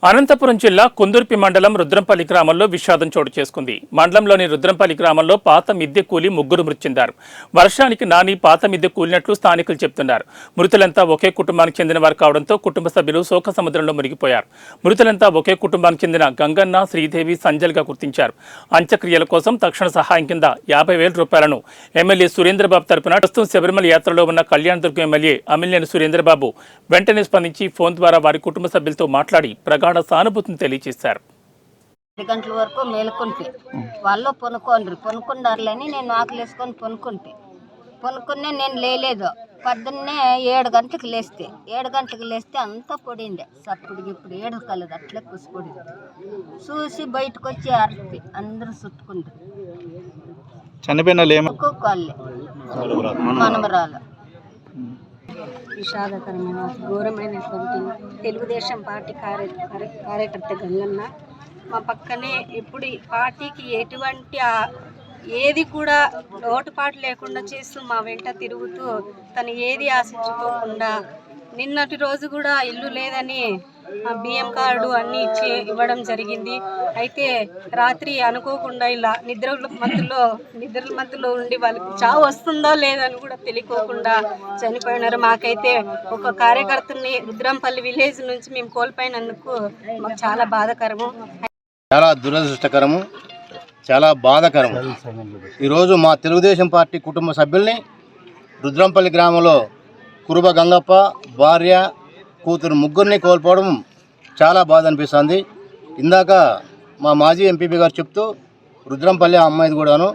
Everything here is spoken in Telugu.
అనంతపురం జిల్లా కుందుర్పి మండలం రుద్రంపల్లి గ్రామంలో విషాదం చోటు చేసుకుంది. మండలంలోని రుద్రంపల్లి గ్రామంలో పాత మిద్దె కూలి ముగ్గురు మృతి చెందారు. వర్షానికి నాని పాత మిద్దె కూలినట్లు స్థానికులు చెబుతున్నారు. మృతులంతా ఒకే కుటుంబానికి చెందిన వారు కావడంతో కుటుంబ సభ్యులు శోక సముద్రంలో మునిగిపోయారు. మృతులంతా ఒకే కుటుంబానికి చెందిన గంగన్న, శ్రీదేవి, సంజల్గా గుర్తించారు. అంత్యక్రియల కోసం తక్షణ సహాయం కింద 50,000 రూపాయలను ఎమ్మెల్యే సురేంద్రబాబు తరపున ప్రస్తుతం శబరిమల యాత్రలో ఉన్న కళ్యాణదుర్గం ఎమ్మెల్యే అమిలినేని సురేంద్రబాబు వెంటనే స్పందించి ఫోన్ ద్వారా వారి కుటుంబ సభ్యులతో మాట్లాడి సానుభూతిని తెలియజేశారు. 2 గంటల వరకు మేలుకుంటే వాళ్ళు పొనుకున్నారులని నేను ఆకలేసుకొని పొనుకునే నేను లేలేదు. పొద్దున్నే 7 గంటలకు లేస్తే అంతా పొడిండే సప్పుడు ఇప్పుడు 7 కలదు అట్లే కుసిపొడింది. చూసి బయటకు వచ్చి అరపి అందరూ చుట్టుకుంటారు. చనిపోయిన మనమరాలు విషాదకరమైన ఘోరమైనటువంటి తెలుగుదేశం పార్టీ కార్యకర్త గంగన్న మా పక్కనే ఎప్పుడు పార్టీకి ఎటువంటి ఏది కూడా లోటుపాటు లేకుండా చేస్తూ మా వెంట తిరుగుతూ తను ఏది ఆశించుకోకుండా నిన్నటి రోజు కూడా ఇల్లు లేదని బియ్యం కార్డు అన్నీ ఇవ్వడం జరిగింది. అయితే రాత్రి అనుకోకుండా ఇలా నిద్ర మత్తులో ఉండి వాళ్ళకి చావు వస్తుందో లేదని కూడా తెలియకోకుండా చనిపోయినారు. మాకైతే ఒక కార్యకర్తని రుద్రంపల్లి విలేజ్ నుంచి మేము కోల్పోయినందుకు మాకు చాలా బాధాకరము, చాలా దురదృష్టకరము, చాలా బాధాకరము. ఈరోజు మా తెలుగుదేశం పార్టీ కుటుంబ సభ్యుల్ని రుద్రంపల్లి గ్రామంలో కురుబ గంగప్ప, భార్య, కూతురు ముగ్గురిని కోల్పోవడం చాలా బాధ అనిపిస్తుంది. ఇందాక మా మాజీ ఎంపీపీ గారు చెప్తూ రుద్రంపల్లి అమ్మాయిది కూడాను